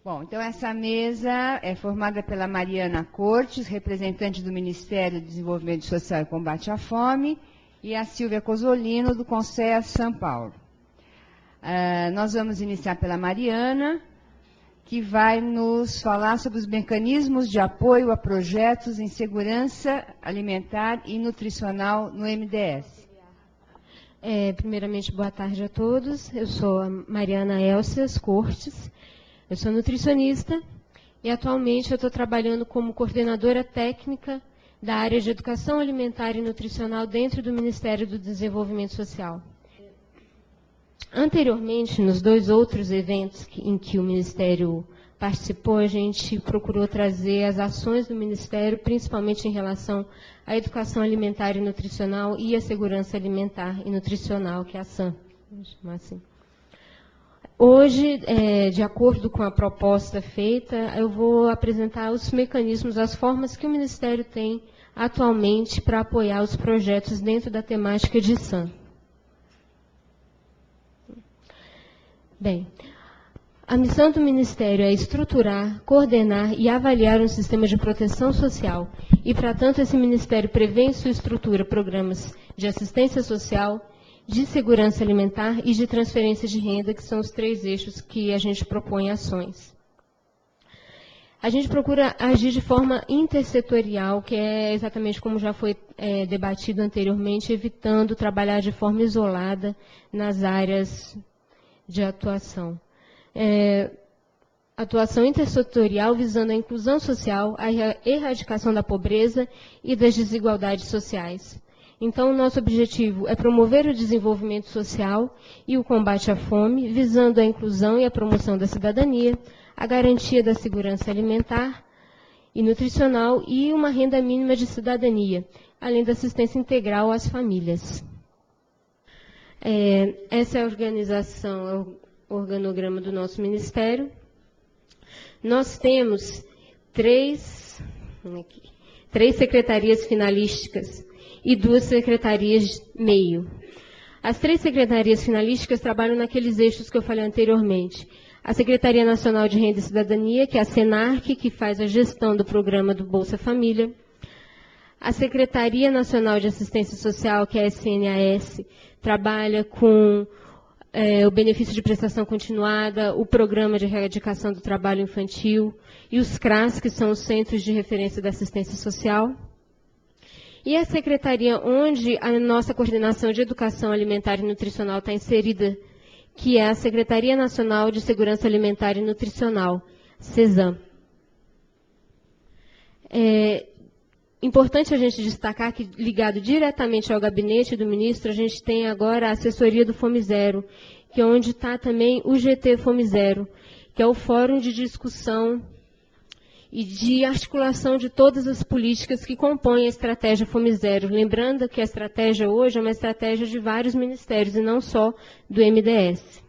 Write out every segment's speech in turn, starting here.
Bom, então essa mesa é formada pela Mariana Cortes, representante do Ministério do Desenvolvimento Social e Combate à Fome, e a Silvia Cosolino, do Conselho São Paulo. Nós vamos iniciar pela Mariana, que vai nos falar sobre os mecanismos de apoio a projetos em segurança alimentar e nutricional no MDS. Primeiramente, boa tarde a todos. Eu sou a Mariana Elcias Cortes. Eu sou nutricionista e atualmente eu estou trabalhando como coordenadora técnica da área de educação alimentar e nutricional dentro do Ministério do Desenvolvimento Social. Anteriormente, nos 2 outros eventos em que o Ministério participou, a gente procurou trazer as ações do Ministério, principalmente em relação à educação alimentar e nutricional e à segurança alimentar e nutricional, que é a SAN, vamos chamar assim. Hoje, de acordo com a proposta feita, eu vou apresentar os mecanismos, as formas que o Ministério tem atualmente para apoiar os projetos dentro da temática de SAN. Bem, a missão do Ministério é estruturar, coordenar e avaliar um sistema de proteção social e, para tanto, esse Ministério prevê em sua estrutura programas de assistência social, de segurança alimentar e de transferência de renda, que são os 3 eixos que a gente propõe ações. A gente procura agir de forma intersetorial, que é exatamente como já foi debatido anteriormente, evitando trabalhar de forma isolada nas áreas de atuação. Atuação intersetorial visando a inclusão social, a erradicação da pobreza e das desigualdades sociais. Então, o nosso objetivo é promover o desenvolvimento social e o combate à fome, visando a inclusão e a promoção da cidadania, a garantia da segurança alimentar e nutricional e uma renda mínima de cidadania, além da assistência integral às famílias. Essa é a organização, o organograma do nosso Ministério. Nós temos 3 secretarias finalísticas e 2 secretarias meio. As 3 secretarias finalísticas trabalham naqueles eixos que eu falei anteriormente. A Secretaria Nacional de Renda e Cidadania, que é a SENARC, que faz a gestão do programa do Bolsa Família. A Secretaria Nacional de Assistência Social, que é a SNAS, trabalha com o benefício de prestação continuada, o programa de erradicação do trabalho infantil e os CRAS, que são os Centros de Referência da Assistência Social. E a secretaria onde a nossa coordenação de educação alimentar e nutricional está inserida, que é a Secretaria Nacional de Segurança Alimentar e Nutricional, SESAM. Importante a gente destacar que, ligado diretamente ao gabinete do ministro, a gente tem agora a assessoria do Fome Zero, que é onde está também o GT Fome Zero, que é o fórum de discussão e de articulação de todas as políticas que compõem a estratégia Fome Zero. Lembrando que a estratégia hoje é uma estratégia de vários ministérios e não só do MDS.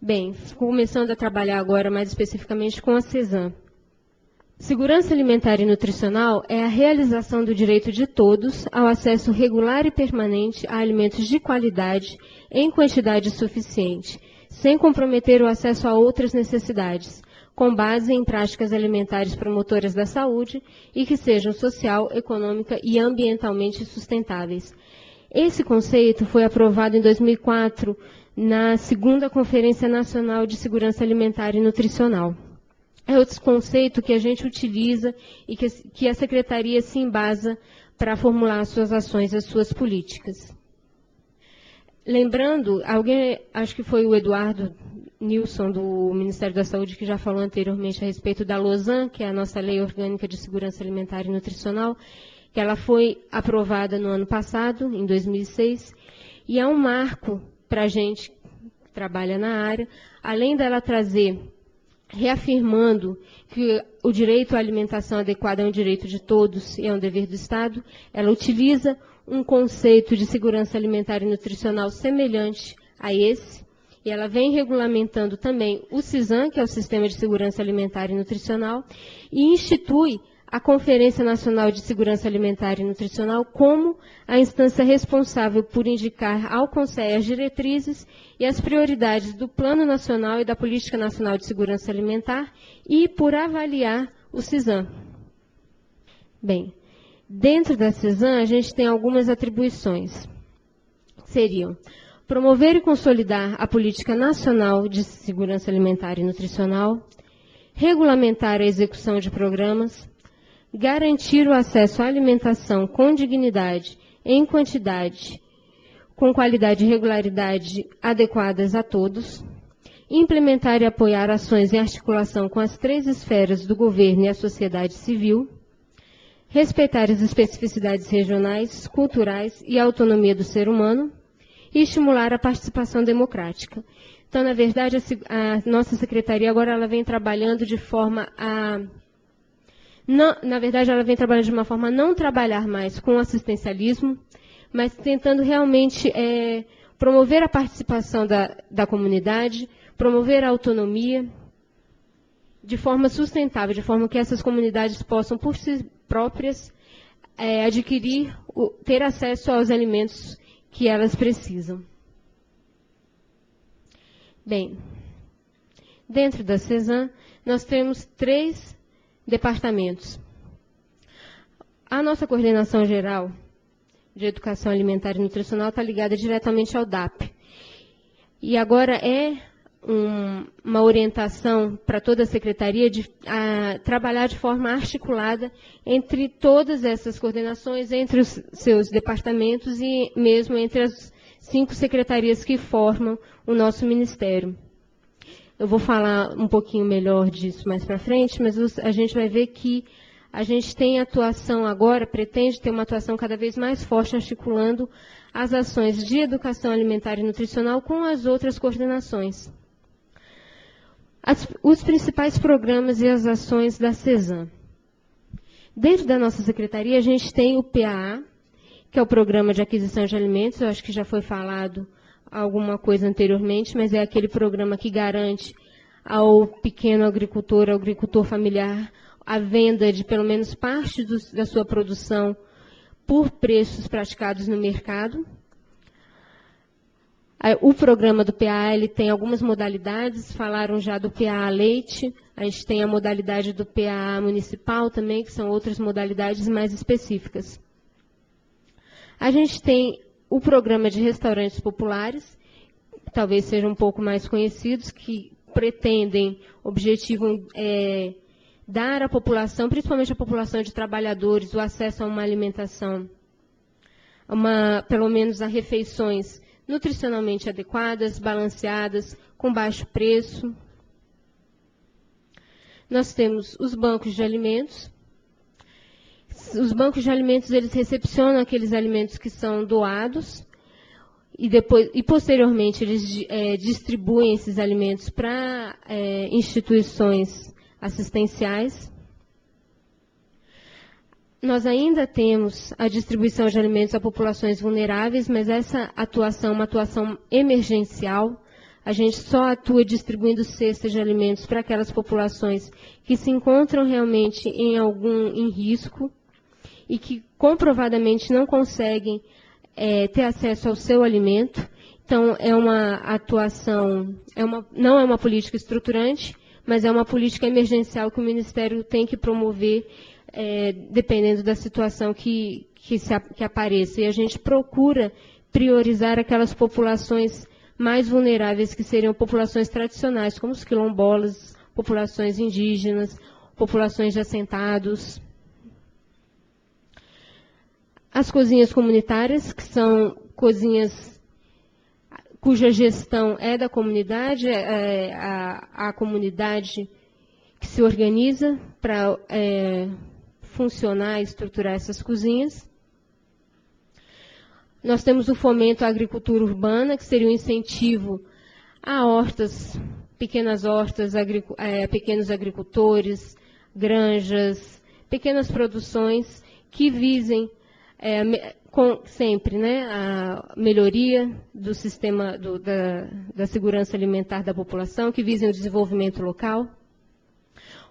Bem, começando a trabalhar agora mais especificamente com a SESAM. Segurança alimentar e nutricional é a realização do direito de todos ao acesso regular e permanente a alimentos de qualidade em quantidade suficiente, sem comprometer o acesso a outras necessidades, com base em práticas alimentares promotoras da saúde e que sejam social, econômica e ambientalmente sustentáveis. Esse conceito foi aprovado em 2004 na 2ª Conferência Nacional de Segurança Alimentar e Nutricional. É outro conceito que a gente utiliza e que a Secretaria se embasa para formular as suas ações, as suas políticas. Lembrando, acho que foi o Eduardo Nilson, do Ministério da Saúde, que já falou anteriormente a respeito da LOSAN, que é a nossa Lei Orgânica de Segurança Alimentar e Nutricional, que ela foi aprovada no ano passado, em 2006, e é um marco para a gente que trabalha na área, além dela trazer, reafirmando que o direito à alimentação adequada é um direito de todos e é um dever do Estado, ela utiliza um conceito de segurança alimentar e nutricional semelhante a esse, e ela vem regulamentando também o SISAM, que é o Sistema de Segurança Alimentar e Nutricional, e institui a Conferência Nacional de Segurança Alimentar e Nutricional como a instância responsável por indicar ao Conselho as diretrizes e as prioridades do Plano Nacional e da Política Nacional de Segurança Alimentar e por avaliar o CISAM. Bem, dentro da CISAM a gente tem algumas atribuições. Seriam promover e consolidar a Política Nacional de Segurança Alimentar e Nutricional, regulamentar a execução de programas, garantir o acesso à alimentação com dignidade, em quantidade, com qualidade e regularidade adequadas a todos, implementar e apoiar ações em articulação com as 3 esferas do governo e a sociedade civil, respeitar as especificidades regionais, culturais e a autonomia do ser humano e estimular a participação democrática. Então, na verdade, a nossa secretaria agora ela vem trabalhando de forma a... na verdade, ela vem trabalhando de uma forma a não trabalhar mais com assistencialismo, mas tentando realmente promover a participação da comunidade, promover a autonomia de forma sustentável, de forma que essas comunidades possam, por si próprias, adquirir, ter acesso aos alimentos que elas precisam. Bem, dentro da CESAM, nós temos 3 departamentos. A nossa coordenação geral de Educação Alimentar e Nutricional está ligada diretamente ao DAP. E agora uma orientação para toda a secretaria de trabalhar de forma articulada entre todas essas coordenações, entre os seus departamentos e mesmo entre as 5 secretarias que formam o nosso ministério. Eu vou falar um pouquinho melhor disso mais para frente, mas a gente vai ver que a gente tem atuação agora, pretende ter uma atuação cada vez mais forte, articulando as ações de educação alimentar e nutricional com as outras coordenações. Os principais programas e as ações da CESAM. Dentro da nossa secretaria, a gente tem o PAA, que é o Programa de Aquisição de Alimentos. Eu acho que já foi falado alguma coisa anteriormente, mas é aquele programa que garante ao pequeno agricultor, ao agricultor familiar, a venda de pelo menos parte da sua produção por preços praticados no mercado. O programa do PAA ele tem algumas modalidades, falaram já do PAA Leite, a gente tem a modalidade do PAA Municipal também, que são outras modalidades mais específicas. A gente tem o programa de restaurantes populares, talvez sejam um pouco mais conhecidos, que pretendem, objetivam dar à população, principalmente à população de trabalhadores, o acesso a uma alimentação, pelo menos a refeições nutricionalmente adequadas, balanceadas, com baixo preço. Nós temos os bancos de alimentos. Os bancos de alimentos, eles recepcionam aqueles alimentos que são doados e posteriormente eles distribuem esses alimentos para instituições assistenciais. Nós ainda temos a distribuição de alimentos a populações vulneráveis, mas essa atuação é uma atuação emergencial. A gente só atua distribuindo cestas de alimentos para aquelas populações que se encontram realmente em risco e que comprovadamente não conseguem ter acesso ao seu alimento. Então, é uma atuação, não é uma política estruturante, mas é uma política emergencial que o Ministério tem que promover dependendo da situação que apareça. E a gente procura priorizar aquelas populações mais vulneráveis, que seriam populações tradicionais, como os quilombolas, populações indígenas, populações de assentados. As cozinhas comunitárias, que são cozinhas cuja gestão é da comunidade, a comunidade que se organiza para funcionar e estruturar essas cozinhas. Nós temos o fomento à agricultura urbana, que seria um incentivo a hortas, pequenas hortas, pequenos agricultores, granjas, pequenas produções que visem sempre a melhoria do sistema da segurança alimentar da população, que visem o desenvolvimento local.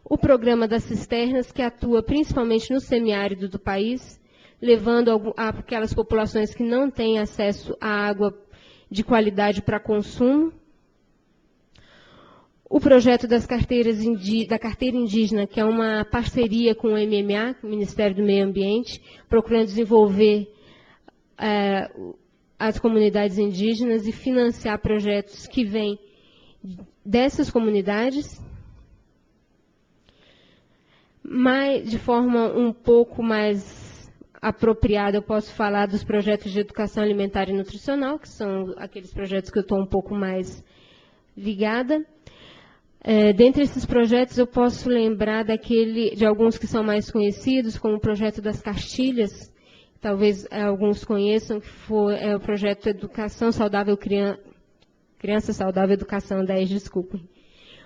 O programa das cisternas, que atua principalmente no semiárido do país, levando a aquelas populações que não têm acesso à água de qualidade para consumo. O projeto da carteira indígena, que é uma parceria com o MMA, o Ministério do Meio Ambiente, procurando desenvolver as comunidades indígenas e financiar projetos que vêm dessas comunidades. Mas, de forma um pouco mais apropriada, eu posso falar dos projetos de educação alimentar e nutricional, que são aqueles projetos que eu estou um pouco mais ligada. Dentre esses projetos, eu posso lembrar de alguns que são mais conhecidos, como o projeto das cartilhas, talvez alguns conheçam, que é o projeto Educação Saudável Criança Saudável Educação 10, desculpem.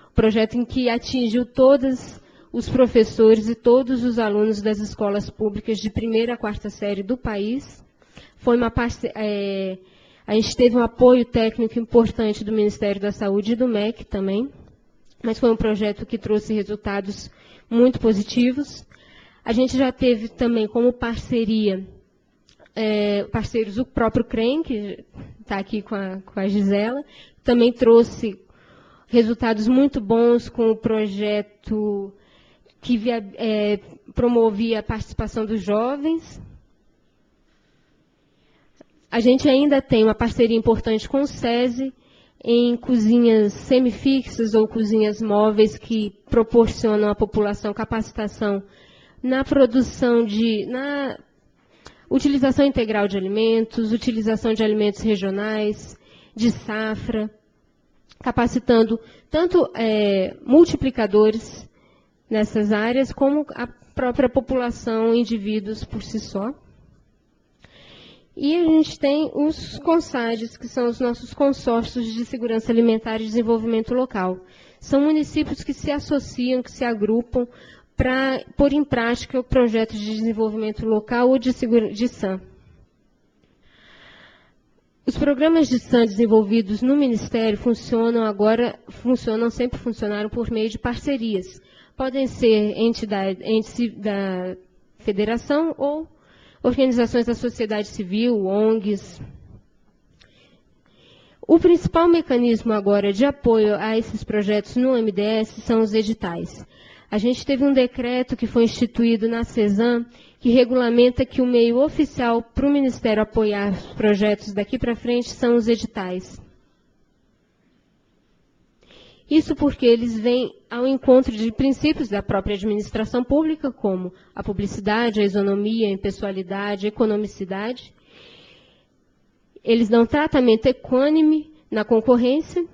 O projeto em que atingiu todos os professores e todos os alunos das escolas públicas de primeira a quarta série do país. A gente teve um apoio técnico importante do Ministério da Saúde e do MEC também, mas foi um projeto que trouxe resultados muito positivos. A gente já teve também como parceiros o próprio CREM, que está aqui com a Gisela, também trouxe resultados muito bons com o projeto que promovia a participação dos jovens. A gente ainda tem uma parceria importante com o SESI em cozinhas semifixas ou cozinhas móveis que proporcionam à população capacitação na produção na utilização integral de alimentos, utilização de alimentos regionais, de safra, capacitando tanto multiplicadores nessas áreas, como a própria população, indivíduos por si só. E a gente tem os CONSADs, que são os nossos consórcios de segurança alimentar e desenvolvimento local. São municípios que se associam, que se agrupam para pôr em prática o projeto de desenvolvimento local ou de SAM. Os programas de SAM desenvolvidos no Ministério sempre funcionaram por meio de parcerias. Podem ser entes da federação ou organizações da sociedade civil, ONGs. O principal mecanismo agora de apoio a esses projetos no MDS são os editais. A gente teve um decreto que foi instituído na CESAM, que regulamenta que o meio oficial para o Ministério apoiar os projetos daqui para frente são os editais. Isso porque eles vêm ao encontro de princípios da própria administração pública, como a publicidade, a isonomia, a impessoalidade, a economicidade. Eles dão tratamento equânime na concorrência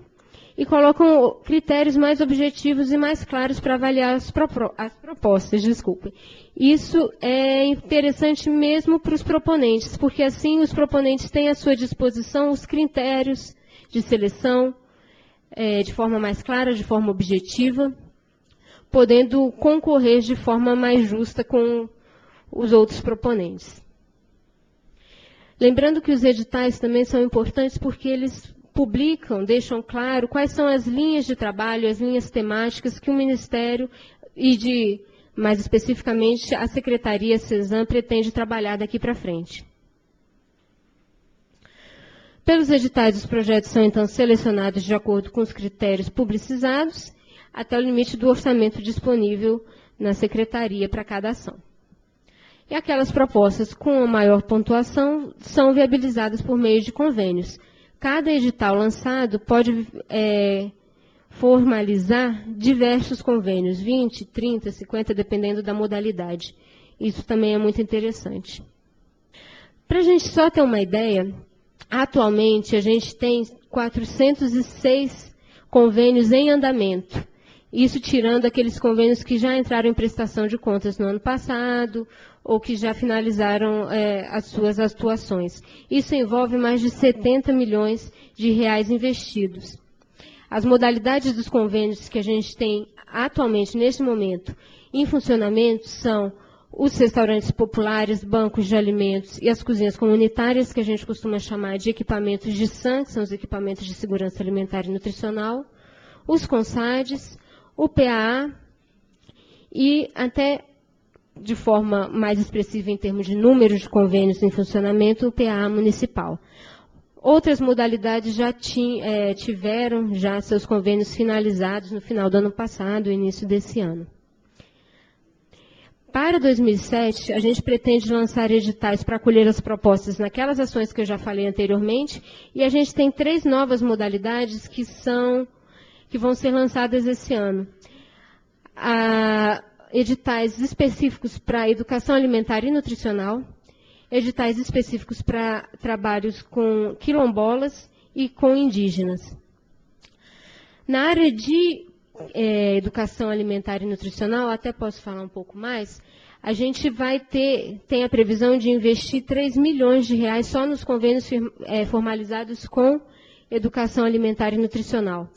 e colocam critérios mais objetivos e mais claros para avaliar as propostas. Desculpem. Isso é interessante mesmo para os proponentes, porque assim os proponentes têm à sua disposição os critérios de seleção, de forma mais clara, de forma objetiva, podendo concorrer de forma mais justa com os outros proponentes. Lembrando que os editais também são importantes porque eles publicam, deixam claro quais são as linhas de trabalho, as linhas temáticas que o Ministério e, mais especificamente, a Secretaria CESAM pretende trabalhar daqui para frente. Pelos editais, os projetos são, então, selecionados de acordo com os critérios publicizados, até o limite do orçamento disponível na Secretaria para cada ação. E aquelas propostas com a maior pontuação são viabilizadas por meio de convênios. Cada edital lançado pode formalizar diversos convênios, 20, 30, 50, dependendo da modalidade. Isso também é muito interessante. Para a gente só ter uma ideia, atualmente, a gente tem 406 convênios em andamento. Isso tirando aqueles convênios que já entraram em prestação de contas no ano passado ou que já finalizaram as suas atuações. Isso envolve mais de 70 milhões de reais investidos. As modalidades dos convênios que a gente tem atualmente, neste momento, em funcionamento são os restaurantes populares, bancos de alimentos e as cozinhas comunitárias, que a gente costuma chamar de equipamentos de SAM, que são os equipamentos de segurança alimentar e nutricional, os CONSADs, o PAA e até de forma mais expressiva em termos de números de convênios em funcionamento, o PA municipal. Outras modalidades já tiveram já seus convênios finalizados no final do ano passado, início desse ano. Para 2007, a gente pretende lançar editais para acolher as propostas naquelas ações que eu já falei anteriormente, e a gente tem 3 novas modalidades que vão ser lançadas esse ano. Editais específicos para educação alimentar e nutricional, editais específicos para trabalhos com quilombolas e com indígenas. Na área de educação alimentar e nutricional, até posso falar um pouco mais, a gente tem a previsão de investir 3 milhões de reais só nos convênios formalizados com educação alimentar e nutricional.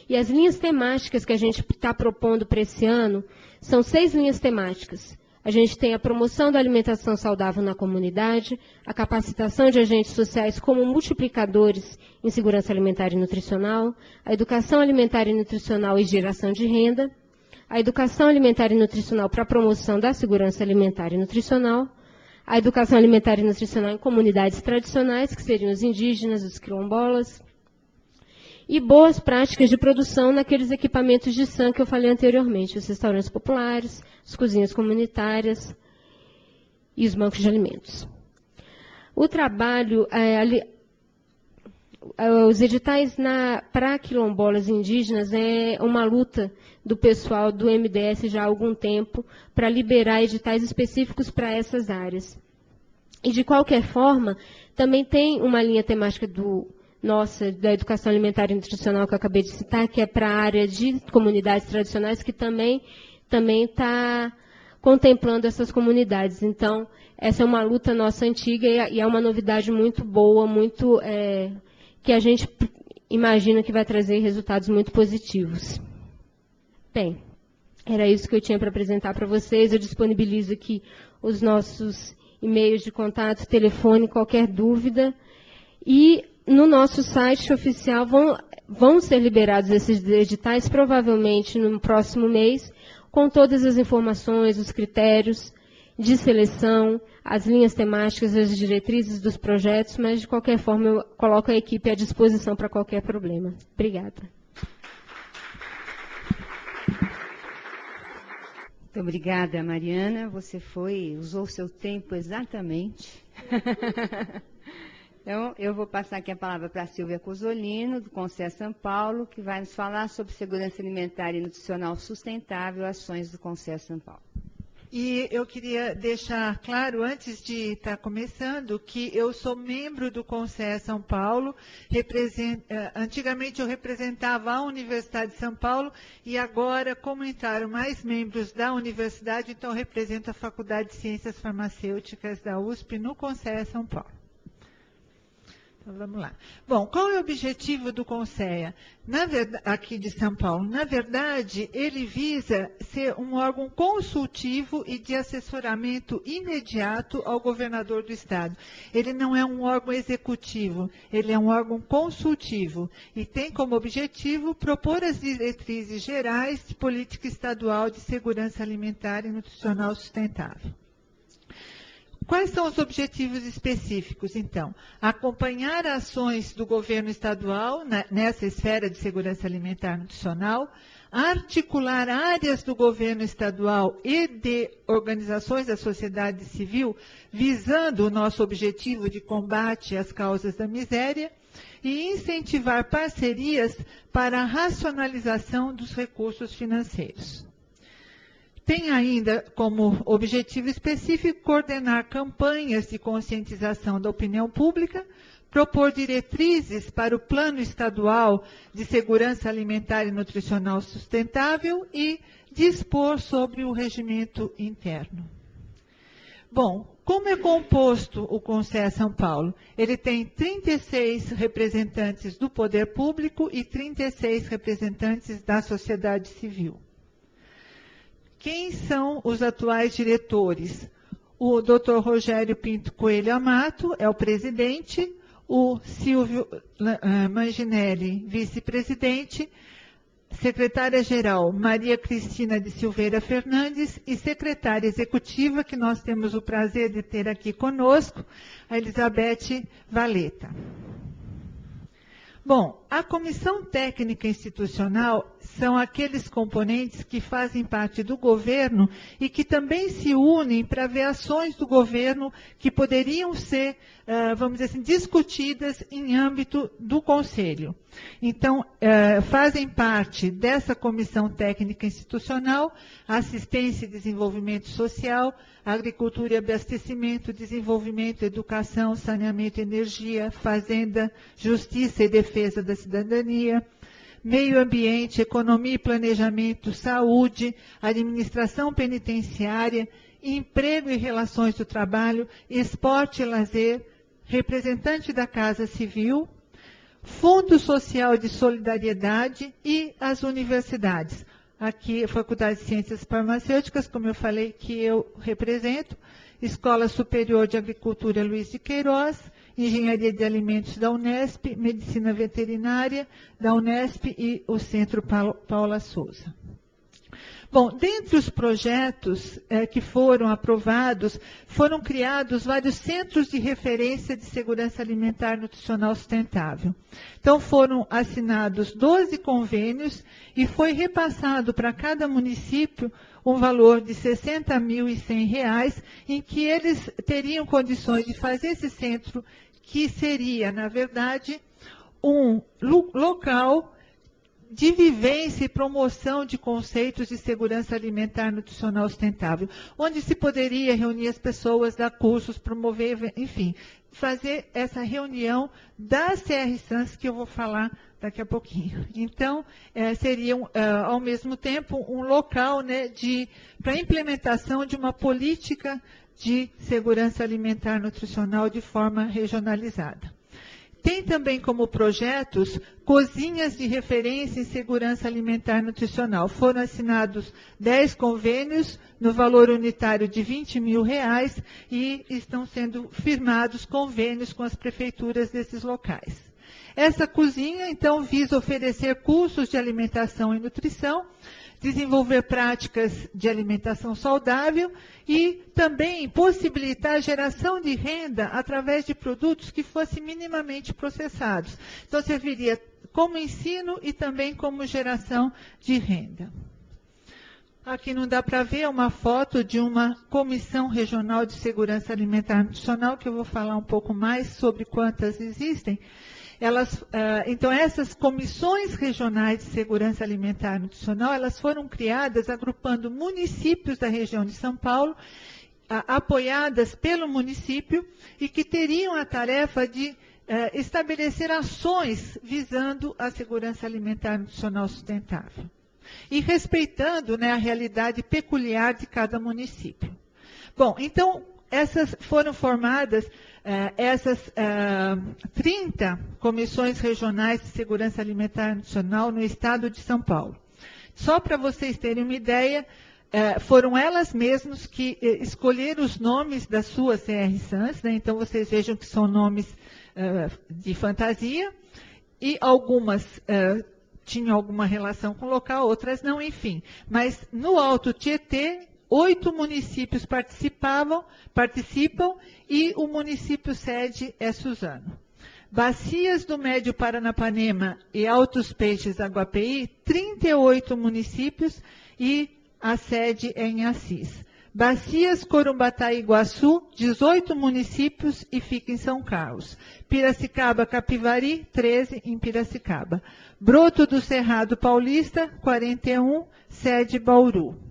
E as linhas temáticas que a gente está propondo para esse ano são 6 linhas temáticas. A gente tem a promoção da alimentação saudável na comunidade, a capacitação de agentes sociais como multiplicadores em segurança alimentar e nutricional, a educação alimentar e nutricional e geração de renda, a educação alimentar e nutricional para a promoção da segurança alimentar e nutricional, a educação alimentar e nutricional em comunidades tradicionais, que seriam os indígenas, os quilombolas, e boas práticas de produção naqueles equipamentos de SAM que eu falei anteriormente, os restaurantes populares, as cozinhas comunitárias e os bancos de alimentos. O trabalho, os editais para quilombolas e indígenas é uma luta do pessoal do MDS já há algum tempo para liberar editais específicos para essas áreas. E, de qualquer forma, também tem uma linha temática da educação alimentar e nutricional que eu acabei de citar, que é para a área de comunidades tradicionais, que também está contemplando essas comunidades. Então, essa é uma luta nossa antiga e é uma novidade muito boa, que a gente imagina que vai trazer resultados muito positivos. Bem, era isso que eu tinha para apresentar para vocês. Eu disponibilizo aqui os nossos e-mails de contato, telefone, qualquer dúvida. E no nosso site oficial vão ser liberados esses editais, provavelmente no próximo mês, com todas as informações, os critérios de seleção, as linhas temáticas, as diretrizes dos projetos, mas, de qualquer forma, eu coloco a equipe à disposição para qualquer problema. Obrigada. Muito obrigada, Mariana. Você usou o seu tempo exatamente. Então, eu vou passar aqui a palavra para a Silvia Cosolino, do Conselho São Paulo, que vai nos falar sobre segurança alimentar e nutricional sustentável, ações do Conselho São Paulo. E eu queria deixar claro, antes de estar começando, que eu sou membro do Conselho São Paulo. Antigamente eu representava a Universidade de São Paulo e agora, como entraram mais membros da universidade, então eu represento a Faculdade de Ciências Farmacêuticas da USP no Conselho São Paulo. Então, vamos lá. Bom, qual é o objetivo do Conselho aqui de São Paulo? Na verdade, ele visa ser um órgão consultivo e de assessoramento imediato ao governador do Estado. Ele não é um órgão executivo, ele é um órgão consultivo e tem como objetivo propor as diretrizes gerais de política estadual de segurança alimentar e nutricional sustentável. Quais são os objetivos específicos, então? Acompanhar ações do governo estadual nessa esfera de segurança alimentar e nutricional, articular áreas do governo estadual e de organizações da sociedade civil, visando o nosso objetivo de combate às causas da miséria, e incentivar parcerias para a racionalização dos recursos financeiros. Tem ainda como objetivo específico coordenar campanhas de conscientização da opinião pública, propor diretrizes para o Plano Estadual de Segurança Alimentar e Nutricional Sustentável e dispor sobre o regimento interno. Bom, como é composto o Conselho São Paulo? Ele tem 36 representantes do poder público e 36 representantes da sociedade civil. Quem são os atuais diretores? O Dr. Rogério Pinto Coelho Amato é o presidente, o Silvio Manginelli, vice-presidente, secretária-geral Maria Cristina de Silveira Fernandes e secretária executiva, que nós temos o prazer de ter aqui conosco, a Elizabeth Valeta. Bom, a Comissão Técnica Institucional são aqueles componentes que fazem parte do governo e que também se unem para ver ações do governo que poderiam ser, vamos dizer assim, discutidas em âmbito do Conselho. Então, fazem parte dessa Comissão Técnica Institucional Assistência e Desenvolvimento Social, Agricultura e Abastecimento, Desenvolvimento, Educação, Saneamento e Energia, Fazenda, Justiça e Defesa da Cidadania, Meio Ambiente, Economia e Planejamento, Saúde, Administração Penitenciária, Emprego e Relações do Trabalho, Esporte e Lazer, Representante da Casa Civil, Fundo Social de Solidariedade e as universidades. Aqui, a Faculdade de Ciências Farmacêuticas, como eu falei, que eu represento, Escola Superior de Agricultura Luiz de Queiroz, Engenharia de Alimentos da Unesp, Medicina Veterinária da Unesp e o Centro Paula Souza. Bom, dentre os projetos que foram aprovados, foram criados vários centros de referência de segurança alimentar nutricional sustentável. Então, foram assinados 12 convênios e foi repassado para cada município um valor de R$ 60.100, em que eles teriam condições de fazer esse centro, que seria, na verdade, um local de vivência e promoção de conceitos de segurança alimentar nutricional sustentável, onde se poderia reunir as pessoas, dar cursos, promover, enfim, fazer essa reunião das CRSANs que eu vou falar daqui a pouquinho. Então, seria, ao mesmo tempo, um local, né, para a implementação de uma política de segurança alimentar nutricional de forma regionalizada. Tem também como projetos cozinhas de referência em segurança alimentar nutricional. Foram assinados 10 convênios no valor unitário de R$ 20.000 e estão sendo firmados convênios com as prefeituras desses locais. Essa cozinha, então, visa oferecer cursos de alimentação e nutrição, desenvolver práticas de alimentação saudável e também possibilitar a geração de renda através de produtos que fossem minimamente processados. Então, serviria como ensino e também como geração de renda. Aqui não dá para ver uma foto de uma Comissão Regional de Segurança Alimentar e Nutricional, que eu vou falar um pouco mais sobre quantas existem. Então, essas comissões regionais de segurança alimentar e nutricional, elas foram criadas agrupando municípios da região de São Paulo, apoiadas pelo município, e que teriam a tarefa de estabelecer ações visando a segurança alimentar e nutricional sustentável, e respeitando, né, a realidade peculiar de cada município. Bom, então, essas foram formadas, essas 30 comissões regionais de segurança alimentar e nutricional no estado de São Paulo. Só para vocês terem uma ideia, foram elas mesmas que escolheram os nomes das suas CRSANs, né? Então vocês vejam que são nomes de fantasia, e algumas tinham alguma relação com o local, outras não, enfim. Mas no Alto Tietê, 8 municípios participam e o município sede é Suzano. Bacias do Médio Paranapanema e Altos Peixes Aguapeí, 38 municípios e a sede é em Assis. Bacias Corumbataí e Iguaçu, 18 municípios e fica em São Carlos. Piracicaba Capivari, 13 em Piracicaba. Broto do Cerrado Paulista, 41, sede Bauru.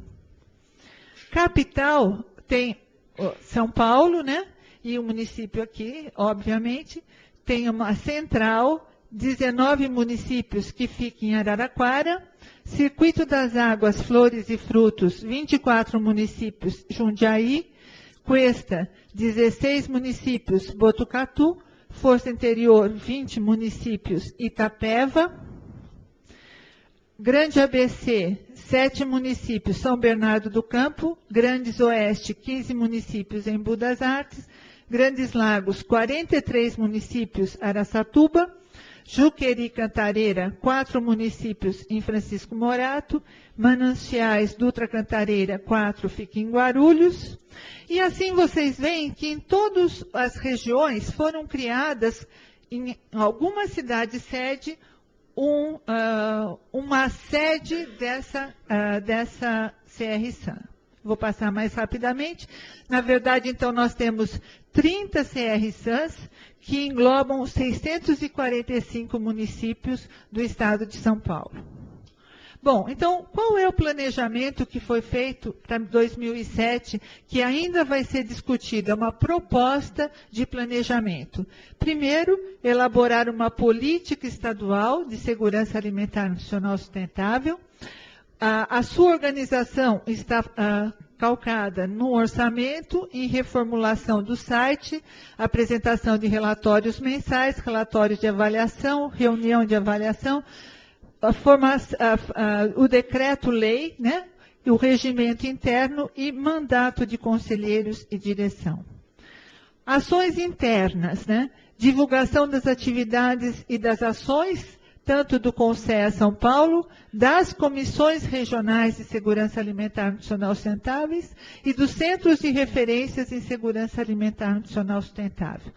Capital tem São Paulo, né? E o município aqui, obviamente, tem uma central, 19 municípios que ficam em Araraquara, Circuito das Águas, Flores e Frutos, 24 municípios, Jundiaí, Cuesta, 16 municípios, Botucatu, Força Interior, 20 municípios, Itapeva, Grande ABC, 7 municípios, São Bernardo do Campo, Grandes Oeste, 15 municípios, Embu das Artes, Grandes Lagos, 43 municípios, Araçatuba, Juqueri Cantareira, 4 municípios em Francisco Morato, Mananciais, Dutra Cantareira, 4 fica em Guarulhos. E assim vocês veem que em todas as regiões foram criadas, em alguma cidade sede, uma sede dessa CR-SAN. Vou passar mais rapidamente. Na verdade, então, nós temos 30 CR-SANs que englobam 645 municípios do estado de São Paulo. Bom, então, qual é o planejamento que foi feito para 2007, que ainda vai ser discutido? É uma proposta de planejamento. Primeiro, elaborar uma política estadual de segurança alimentar nutricional sustentável. A sua organização está calcada no orçamento, em reformulação do site, apresentação de relatórios mensais, relatórios de avaliação, reunião de avaliação, o decreto-lei, né, o regimento interno e mandato de conselheiros e direção. Ações internas, né, divulgação das atividades e das ações, tanto do CONSEA São Paulo, das comissões regionais de segurança alimentar nutricional sustentáveis e dos centros de referências em segurança alimentar nutricional sustentável.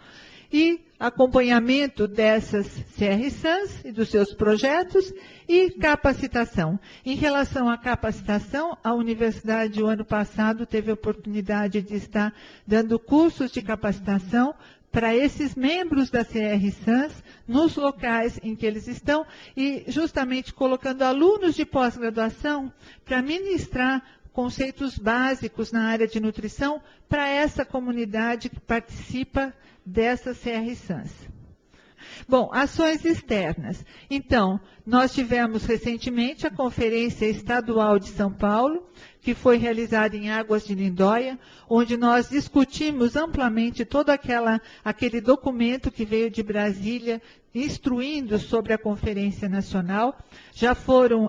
E acompanhamento dessas CR-SANs e dos seus projetos e capacitação. Em relação à capacitação, a universidade, o ano passado, teve a oportunidade de estar dando cursos de capacitação para esses membros da CR-SANs nos locais em que eles estão e justamente colocando alunos de pós-graduação para ministrar conceitos básicos na área de nutrição para essa comunidade que participa dessas CR-SANs. Bom, ações externas. Então, nós tivemos recentemente a Conferência Estadual de São Paulo, que foi realizada em Águas de Lindóia, onde nós discutimos amplamente todo aquele documento que veio de Brasília, instruindo sobre a Conferência Nacional. Já foram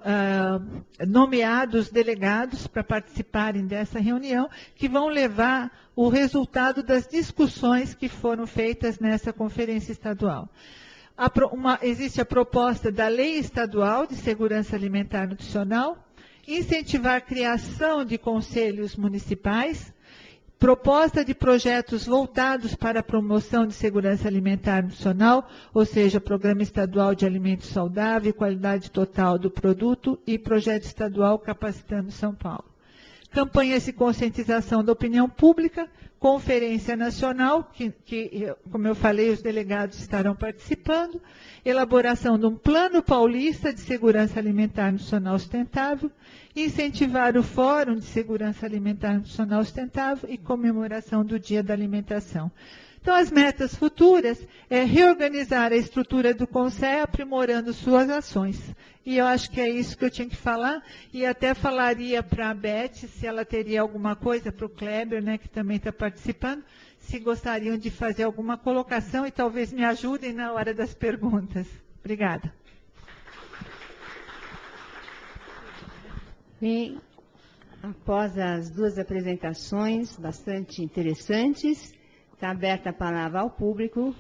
nomeados delegados para participarem dessa reunião, que vão levar o resultado das discussões que foram feitas nessa Conferência Estadual. Existe a proposta da Lei Estadual de Segurança Alimentar e Nutricional, incentivar a criação de conselhos municipais, proposta de projetos voltados para a promoção de segurança alimentar e nutricional, ou seja, Programa Estadual de Alimento Saudável, Qualidade Total do Produto e Projeto Estadual Capacitando São Paulo. Campanhas de conscientização da opinião pública, Conferência Nacional, que, como eu falei, os delegados estarão participando, elaboração de um Plano Paulista de Segurança Alimentar e Nutricional Sustentável, incentivar o Fórum de Segurança Alimentar e Nutricional Sustentável e comemoração do Dia da Alimentação. Então, as metas futuras é reorganizar a estrutura do CONSEA, aprimorando suas ações. E eu acho que é isso que eu tinha que falar, e até falaria para a Beth, se ela teria alguma coisa, para o Kleber, né, que também está participando, se gostariam de fazer alguma colocação e talvez me ajudem na hora das perguntas. Obrigada. Bem, após as duas apresentações bastante interessantes, está aberta a palavra ao público.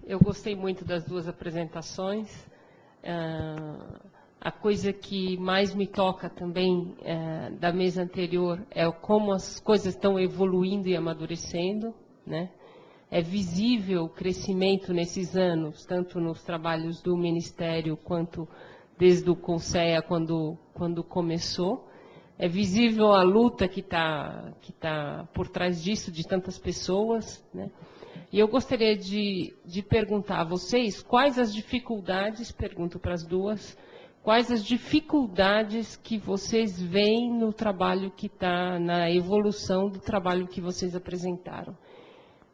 Eu gostei muito das duas apresentações. A coisa que mais me toca também da mesa anterior é como as coisas estão evoluindo e amadurecendo, né? É visível o crescimento nesses anos, tanto nos trabalhos do Ministério quanto desde o CONSEA quando começou. É visível a luta que tá por trás disso, de tantas pessoas, né? E eu gostaria de perguntar a vocês quais as dificuldades, pergunto para as duas, quais as dificuldades que vocês veem no trabalho que está, na evolução do trabalho que vocês apresentaram.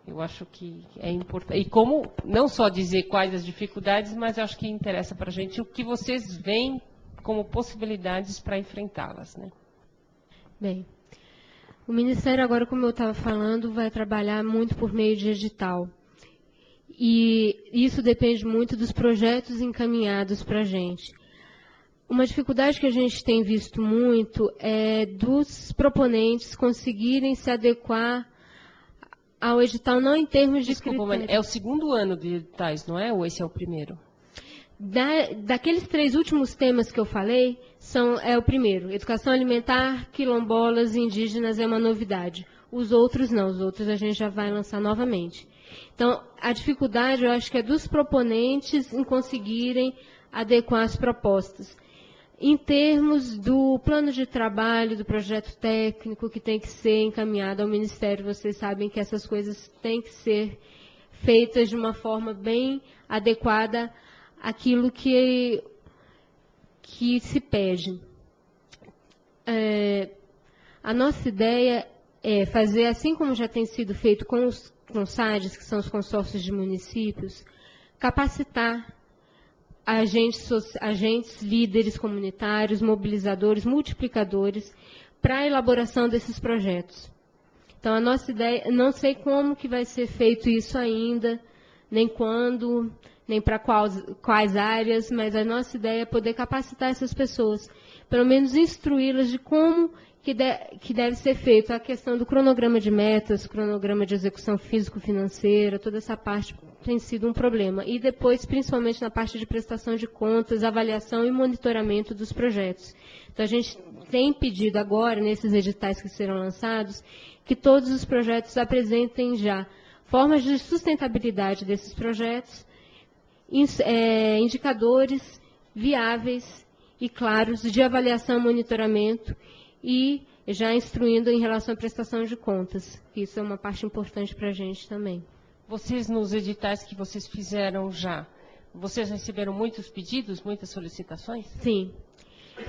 Eu acho que é importante. E como, não só dizer quais as dificuldades, mas eu acho que interessa para a gente o que vocês veem como possibilidades para enfrentá-las, né? Bem, o Ministério agora, como eu estava falando, vai trabalhar muito por meio de edital. E isso depende muito dos projetos encaminhados para a gente. Uma dificuldade que a gente tem visto muito é dos proponentes conseguirem se adequar ao edital, não em termos de Desculpa, critério. mas é o segundo ano de editais, não é? Ou esse é o primeiro? Daqueles 3 últimos temas que eu falei, é o primeiro. Educação alimentar, quilombolas e indígenas é uma novidade. Os outros não, os outros a gente já vai lançar novamente. Então, a dificuldade, eu acho que é dos proponentes em conseguirem adequar as propostas. Em termos do plano de trabalho, do projeto técnico que tem que ser encaminhado ao Ministério, vocês sabem que essas coisas têm que ser feitas de uma forma bem adequada àquilo que se pede. A nossa ideia é fazer, assim como já tem sido feito com os CONSADs, que são os consórcios de municípios, capacitar agentes, líderes comunitários, mobilizadores, multiplicadores, para a elaboração desses projetos. Então, a nossa ideia, não sei como que vai ser feito isso ainda, nem quando, nem para quais áreas, mas a nossa ideia é poder capacitar essas pessoas, pelo menos instruí-las de como que deve ser feito a questão do cronograma de metas, cronograma de execução físico-financeira, toda essa parte tem sido um problema. E depois, principalmente na parte de prestação de contas, avaliação e monitoramento dos projetos. Então, a gente tem pedido agora, nesses editais que serão lançados, que todos os projetos apresentem já formas de sustentabilidade desses projetos, indicadores viáveis e claros de avaliação e monitoramento, e já instruindo em relação à prestação de contas. Isso é uma parte importante para a gente também. Vocês, nos editais que vocês fizeram já, vocês receberam muitos pedidos, muitas solicitações? Sim.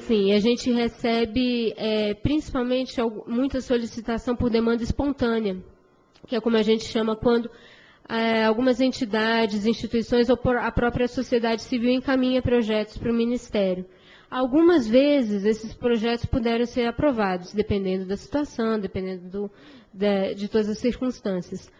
Sim, a gente recebe principalmente muita solicitação por demanda espontânea, que é como a gente chama quando algumas entidades, instituições ou a própria sociedade civil encaminha projetos para o Ministério. Algumas vezes, esses projetos puderam ser aprovados, dependendo da situação, dependendo de todas as circunstâncias.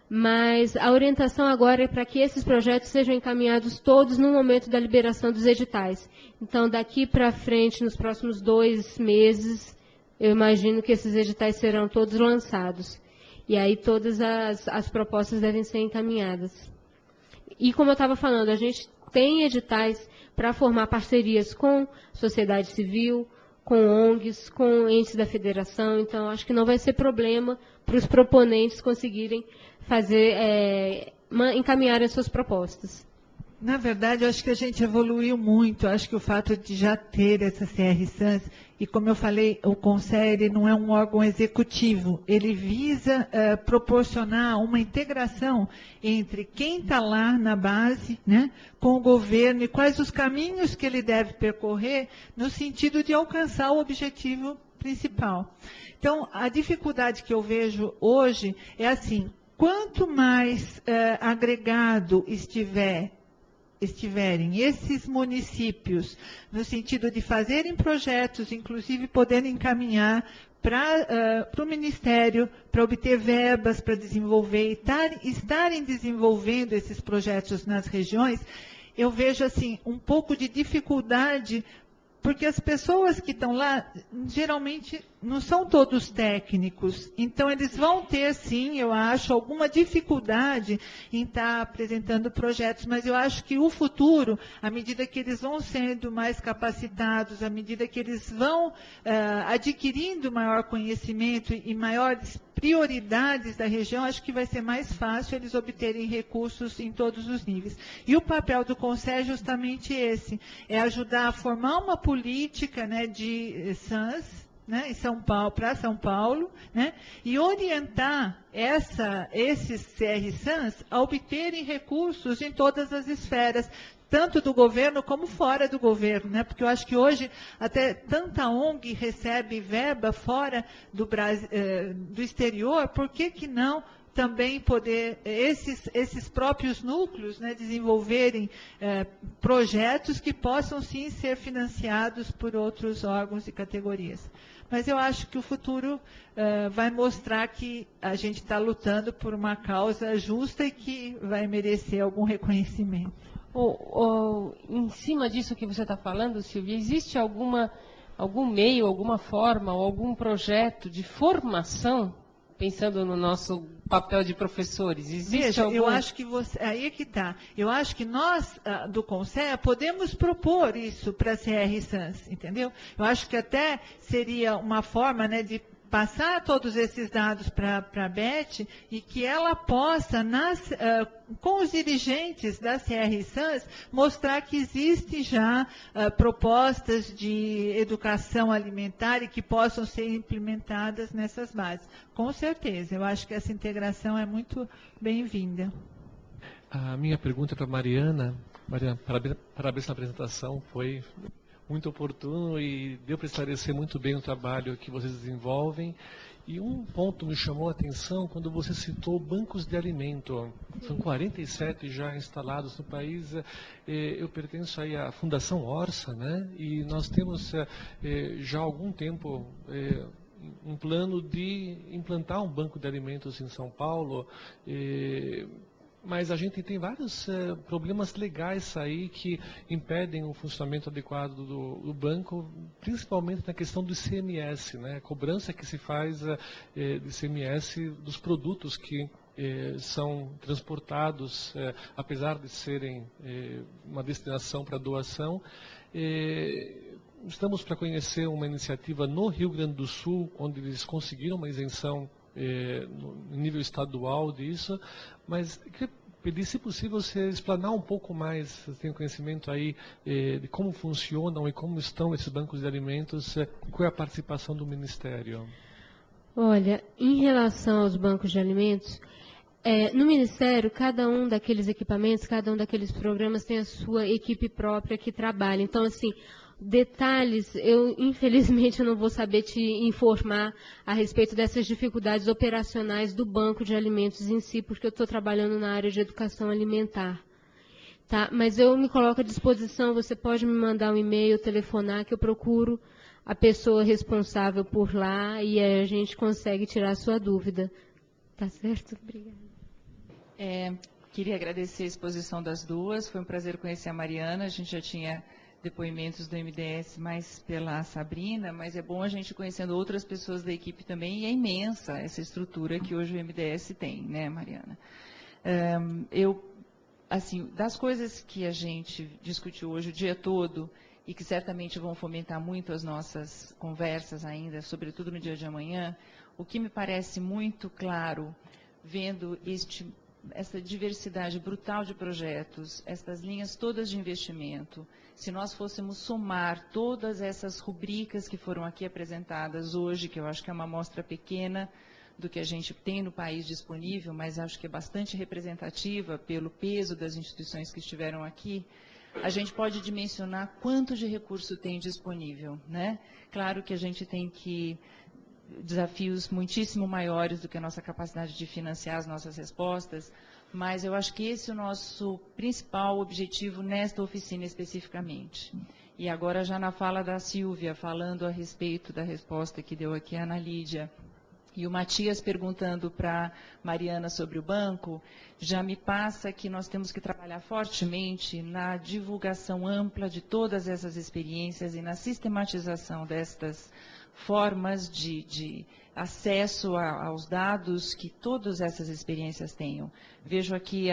Mas a orientação agora é para que esses projetos sejam encaminhados todos no momento da liberação dos editais. Então, daqui para frente, nos próximos 2 meses, eu imagino que esses editais serão todos lançados. E aí todas as propostas devem ser encaminhadas. E como eu estava falando, a gente tem editais para formar parcerias com sociedade civil, com ONGs, com entes da federação. Então, acho que não vai ser problema para os proponentes conseguirem encaminhar as suas propostas. Na verdade, eu acho que a gente evoluiu muito. Eu acho que o fato de já ter essa CR-SANS, e como eu falei, o CONSER não é um órgão executivo, ele visa proporcionar uma integração entre quem está lá na base, né, com o governo, e quais os caminhos que ele deve percorrer no sentido de alcançar o objetivo principal. Então, a dificuldade que eu vejo hoje é assim: quanto mais agregado estiverem esses municípios, no sentido de fazerem projetos, inclusive podendo encaminhar para o Ministério, para obter verbas para desenvolver e estarem desenvolvendo esses projetos nas regiões, eu vejo assim um pouco de dificuldade, porque as pessoas que estão lá, geralmente, não são todos técnicos. Então, eles vão ter, sim, eu acho, alguma dificuldade em estar apresentando projetos. Mas eu acho que o futuro, à medida que eles vão sendo mais capacitados, à medida que eles vão adquirindo maior conhecimento e maiores prioridades da região, acho que vai ser mais fácil eles obterem recursos em todos os níveis. E o papel do CONSER é justamente esse, é ajudar a formar uma política, né, de SANS, né, para São Paulo, né, e orientar esses CR-SANS a obterem recursos em todas as esferas, tanto do governo como fora do governo, né? Porque eu acho que hoje até tanta ONG recebe verba fora do exterior, por que não também poder esses próprios núcleos, né, desenvolverem projetos que possam sim ser financiados por outros órgãos e categorias. Mas eu acho que o futuro vai mostrar que a gente está lutando por uma causa justa e que vai merecer algum reconhecimento. Em cima disso que você está falando, Silvia, existe algum meio, alguma forma, ou algum projeto de formação pensando no nosso papel de professores, existe Veja, algum... eu acho que você, aí é que está. Eu acho que nós, do CONSEA, podemos propor isso para a CR Sans, entendeu? Eu acho que até seria uma forma, né, de passar todos esses dados para a Beth e que ela possa, com os dirigentes da CR Sans, mostrar que existem já propostas de educação alimentar e que possam ser implementadas nessas bases. Com certeza, eu acho que essa integração é muito bem-vinda. A minha pergunta é para Mariana. Mariana, parabéns pela apresentação, foi muito oportuno e deu para esclarecer muito bem o trabalho que vocês desenvolvem. E um ponto me chamou a atenção quando você citou bancos de alimento. São 47 já instalados no país. Eu pertenço aí à Fundação Orça, né? E nós temos já há algum tempo um plano de implantar um banco de alimentos em São Paulo. Mas a gente tem vários problemas legais aí que impedem o funcionamento adequado do banco, principalmente na questão do ICMS, né? A cobrança que se faz do ICMS dos produtos que são transportados, apesar de serem uma destinação para doação. Estamos para conhecer uma iniciativa no Rio Grande do Sul, onde eles conseguiram uma isenção no nível estadual disso, mas queria pedir, se possível, você explanar um pouco mais, você tem conhecimento aí de como funcionam e como estão esses bancos de alimentos, qual é a participação do Ministério? Olha, em relação aos bancos de alimentos, no Ministério, cada um daqueles equipamentos, cada um daqueles programas tem a sua equipe própria que trabalha. Então, assim, detalhes, infelizmente eu não vou saber te informar a respeito dessas dificuldades operacionais do banco de alimentos em si, porque eu estou trabalhando na área de educação alimentar. Tá? Mas eu me coloco à disposição, você pode me mandar um e-mail, telefonar, que eu procuro a pessoa responsável por lá e a gente consegue tirar a sua dúvida. Tá certo? Obrigada. Queria agradecer a exposição das duas, foi um prazer conhecer a Mariana, a gente já tinha depoimentos do MDS mais pela Sabrina, mas é bom a gente conhecendo outras pessoas da equipe também, e é imensa essa estrutura que hoje o MDS tem, né, Mariana? Assim, das coisas que a gente discutiu hoje o dia todo, e que certamente vão fomentar muito as nossas conversas ainda, sobretudo no dia de amanhã, o que me parece muito claro, vendo essa diversidade brutal de projetos, essas linhas todas de investimento, se nós fôssemos somar todas essas rubricas que foram aqui apresentadas hoje, que eu acho que é uma amostra pequena do que a gente tem no país disponível, mas acho que é bastante representativa pelo peso das instituições que estiveram aqui, a gente pode dimensionar quanto de recurso tem disponível, né? Claro que a gente tem desafios muitíssimo maiores do que a nossa capacidade de financiar as nossas respostas, mas eu acho que esse é o nosso principal objetivo nesta oficina especificamente. E agora já na fala da Silvia, falando a respeito da resposta que deu aqui a Ana Lídia, e o Matias perguntando para Mariana sobre o banco, já me passa que nós temos que trabalhar fortemente na divulgação ampla de todas essas experiências e na sistematização destas formas de acesso aos dados que todas essas experiências tenham. Vejo aqui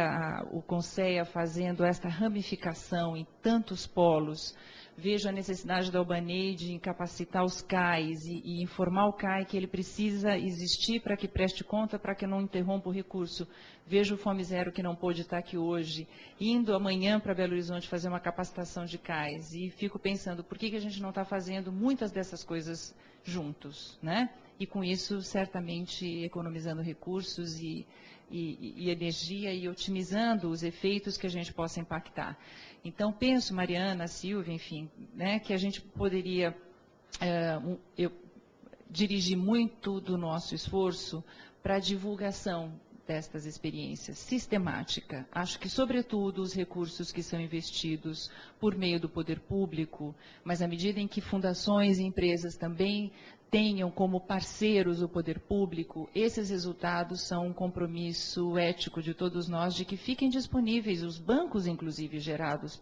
o CONSEA fazendo esta ramificação em tantos polos. Vejo a necessidade da Albaneide em capacitar os CAIs e informar o CAI que ele precisa existir para que preste conta, para que não interrompa o recurso. Vejo o Fome Zero, que não pôde estar aqui hoje, indo amanhã para Belo Horizonte fazer uma capacitação de CAIs. E fico pensando, por que a gente não está fazendo muitas dessas coisas juntos, né? E com isso, certamente, economizando recursos e energia e otimizando os efeitos que a gente possa impactar. Então, penso, Mariana, Silvia, enfim, né, que a gente poderia dirigir muito do nosso esforço para a divulgação destas experiências, sistemática. Acho que, sobretudo, os recursos que são investidos por meio do poder público, mas à medida em que fundações e empresas também tenham como parceiros o poder público, esses resultados são um compromisso ético de todos nós de que fiquem disponíveis os bancos, inclusive, gerados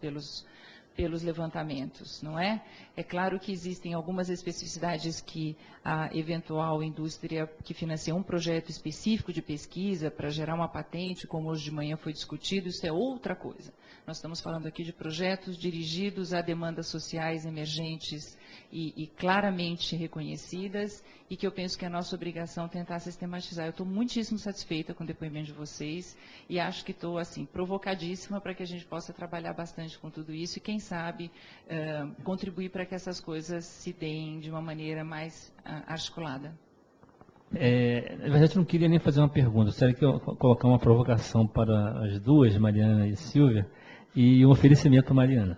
pelos levantamentos, não é? É claro que existem algumas especificidades que a eventual indústria que financia um projeto específico de pesquisa para gerar uma patente, como hoje de manhã foi discutido, isso é outra coisa. Nós estamos falando aqui de projetos dirigidos a demandas sociais emergentes e claramente reconhecidas, e que eu penso que é a nossa obrigação tentar sistematizar. Eu estou muitíssimo satisfeita com o depoimento de vocês e acho que estou, assim, provocadíssima para que a gente possa trabalhar bastante com tudo isso e, quem sabe, contribuir para que essas coisas se deem de uma maneira mais articulada. Na verdade, eu não queria nem fazer uma pergunta, eu gostaria que eu colocar uma provocação para as duas, Mariana e Silvia, e um oferecimento a Mariana.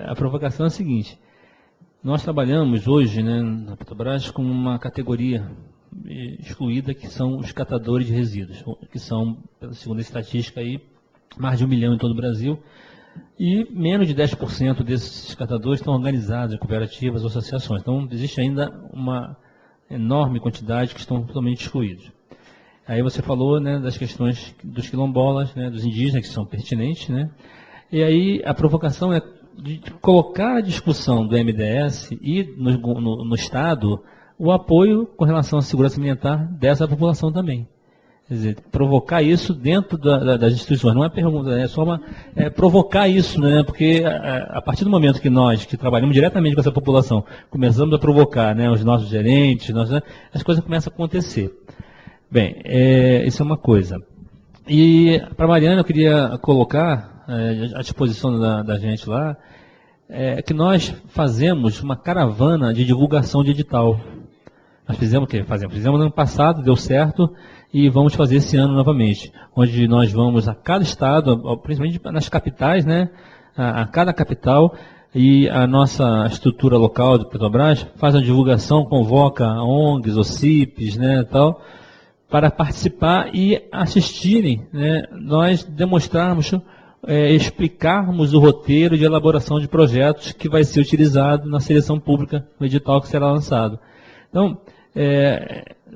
A provocação é a seguinte: nós trabalhamos hoje, né, na Petrobras, com uma categoria excluída, que são os catadores de resíduos, que são, segundo a estatística, aí, mais de 1 milhão em todo o Brasil, e menos de 10% desses catadores estão organizados em cooperativas ou associações. Então, existe ainda uma enorme quantidade que estão totalmente excluídos. Aí você falou, né, das questões dos quilombolas, né, dos indígenas, que são pertinentes, né? E aí a provocação é de colocar a discussão do MDS e no Estado o apoio com relação à segurança alimentar dessa população também. Quer dizer, provocar isso dentro das instituições. Não é pergunta, é só provocar isso, né? Porque a partir do momento que nós, que trabalhamos diretamente com essa população, começamos a provocar, né, os nossos gerentes, as coisas começam a acontecer. Bem, isso é uma coisa. E para a Mariana, eu queria colocar à disposição da gente lá, que nós fazemos uma caravana de divulgação de edital. Nós fizemos o quê? Fizemos no ano passado, deu certo, e vamos fazer esse ano novamente, onde nós vamos a cada estado, principalmente nas capitais, né, a cada capital, e a nossa estrutura local do Petrobras faz a divulgação, convoca ONGs, OCIPs, né, tal, para participar e assistirem, né, nós demonstrarmos, explicarmos o roteiro de elaboração de projetos que vai ser utilizado na seleção pública, no edital que será lançado. Então,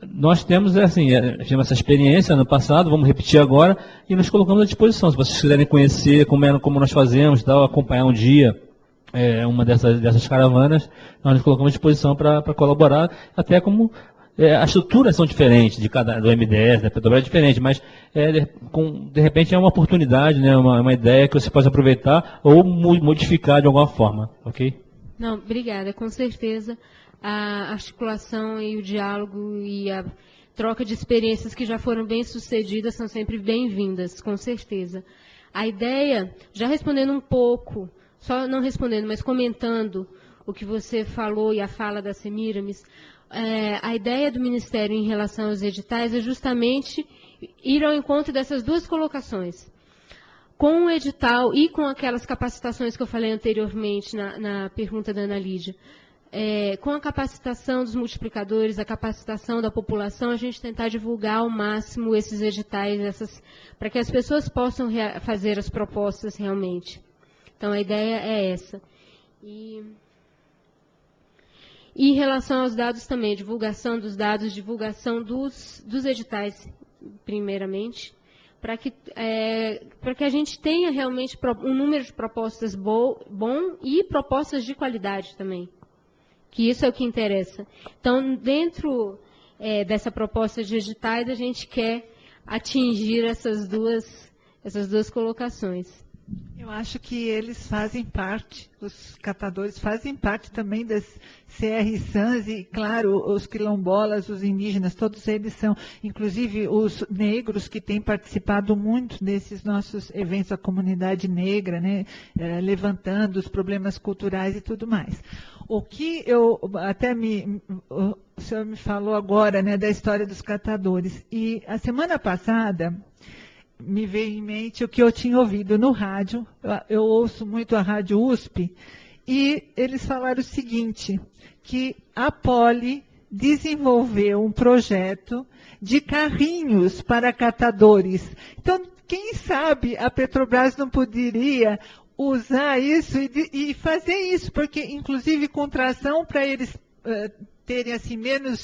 nós temos tivemos essa experiência no passado, vamos repetir agora, e nos colocamos à disposição. Se vocês quiserem conhecer como nós fazemos, tal, acompanhar um dia uma dessas caravanas, nós nos colocamos à disposição para colaborar, até como as estruturas são diferentes do MDS, da Petrobras é diferente, mas de repente é uma oportunidade, né, uma ideia que você pode aproveitar ou modificar de alguma forma, ok? Não, obrigada, com certeza. A articulação e o diálogo e a troca de experiências que já foram bem sucedidas são sempre bem-vindas, com certeza. A ideia, já respondendo um pouco, só não respondendo, mas comentando o que você falou e a fala da Semiramis, a ideia do Ministério em relação aos editais é justamente ir ao encontro dessas duas colocações. Com o edital e com aquelas capacitações que eu falei anteriormente na pergunta da Ana Lídia, com a capacitação dos multiplicadores, a capacitação da população, a gente tentar divulgar ao máximo esses editais, para que as pessoas possam fazer as propostas realmente. Então, a ideia é essa. E em relação aos dados também, divulgação dos dados, divulgação dos editais, primeiramente, para que a gente tenha realmente um número de propostas bom e propostas de qualidade também. Que isso é o que interessa. Então, dentro dessa proposta de editais, a gente quer atingir essas duas colocações. Eu acho que eles fazem parte, os catadores fazem parte também das CR-SANs e, claro, os quilombolas, os indígenas, todos eles são, inclusive os negros que têm participado muito desses nossos eventos, a comunidade negra, né, levantando os problemas culturais e tudo mais. O que o senhor me falou agora, né, da história dos catadores, e a semana passada me veio em mente o que eu tinha ouvido no rádio. Eu ouço muito a Rádio USP, e eles falaram o seguinte, que a Poli desenvolveu um projeto de carrinhos para catadores. Então, quem sabe a Petrobras não poderia usar isso e fazer isso, porque, inclusive, com tração para eles terem assim, menos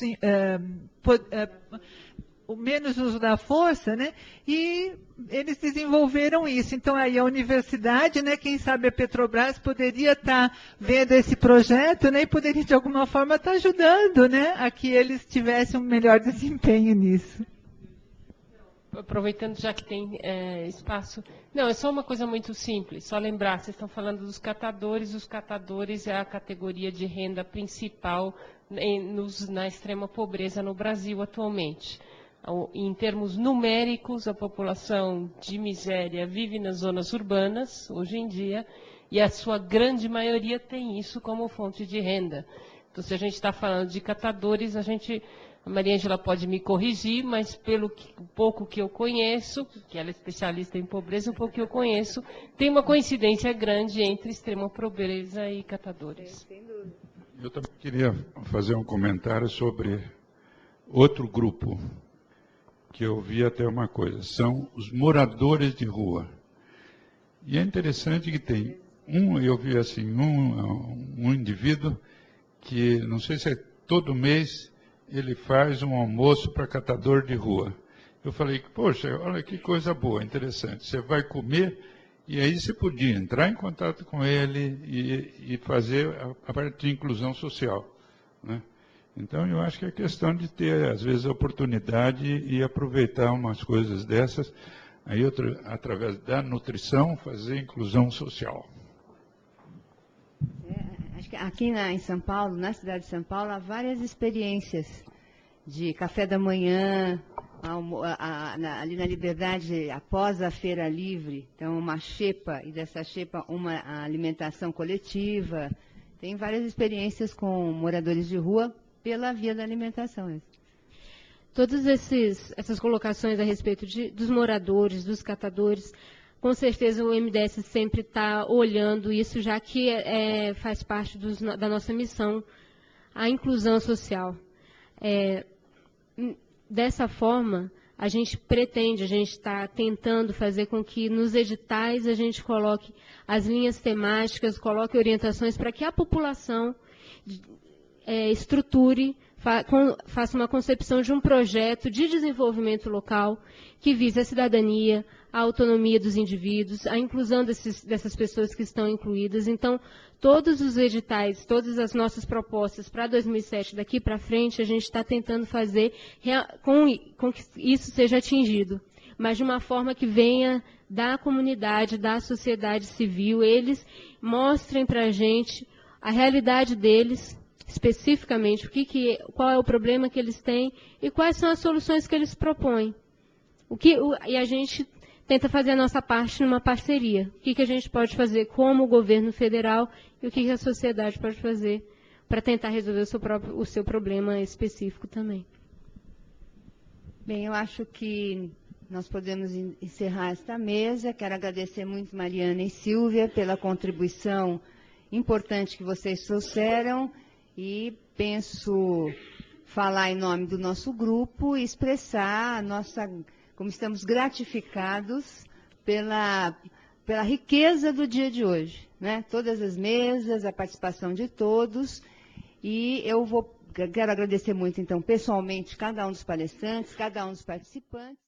menos uso da força, né? E eles desenvolveram isso. Então, aí a universidade, né, quem sabe a Petrobras poderia estar vendo esse projeto, né, e poderia, de alguma forma, estar ajudando, né, a que eles tivessem um melhor desempenho nisso. Aproveitando já que tem espaço. Não, é só uma coisa muito simples, só lembrar, vocês estão falando dos catadores, os catadores é a categoria de renda principal na extrema pobreza no Brasil atualmente. Em termos numéricos, a população de miséria vive nas zonas urbanas, hoje em dia, e a sua grande maioria tem isso como fonte de renda. Então, se a gente está falando de catadores, a Maria Ângela pode me corrigir, mas pelo pouco que eu conheço, que ela é especialista em pobreza, o pouco que eu conheço, tem uma coincidência grande entre extrema pobreza e catadores. Eu também queria fazer um comentário sobre outro grupo, que eu vi até uma coisa, são os moradores de rua. E é interessante que tem eu vi assim, um indivíduo que, não sei se é todo mês, ele faz um almoço para catador de rua. Eu falei, poxa, olha que coisa boa, interessante. Você vai comer, e aí você podia entrar em contato com ele e fazer a parte de inclusão social, né? Então, eu acho que é questão de ter, às vezes, a oportunidade e aproveitar umas coisas dessas, aí através da nutrição, fazer inclusão social. Acho que aqui em São Paulo, na cidade de São Paulo, há várias experiências de café da manhã, ali na Liberdade, após a feira livre, então uma xepa, e dessa xepa uma alimentação coletiva. Tem várias experiências com moradores de rua pela via da alimentação. Todas essas colocações a respeito dos moradores, dos catadores, com certeza o MDS sempre está olhando isso, já que faz parte da nossa missão, a inclusão social. Dessa forma, a gente está tentando fazer com que nos editais a gente coloque as linhas temáticas, coloque orientações para que a população estruture, faça uma concepção de um projeto de desenvolvimento local que vise a cidadania, a autonomia dos indivíduos, a inclusão dessas pessoas que estão incluídas. Então, todos os editais, todas as nossas propostas para 2007, daqui para frente, a gente está tentando fazer com que isso seja atingido, mas de uma forma que venha da comunidade, da sociedade civil, eles mostrem para a gente a realidade deles, especificamente, qual é o problema que eles têm e quais são as soluções que eles propõem. E a gente tenta fazer a nossa parte numa parceria. O que a gente pode fazer como governo federal e o que a sociedade pode fazer para tentar resolver o seu problema específico também. Bem, eu acho que nós podemos encerrar esta mesa. Quero agradecer muito Mariana e Silvia pela contribuição importante que vocês trouxeram e penso falar em nome do nosso grupo e expressar como estamos gratificados pela riqueza do dia de hoje, né? Todas as mesas, a participação de todos, e quero agradecer muito, então, pessoalmente, cada um dos palestrantes, cada um dos participantes.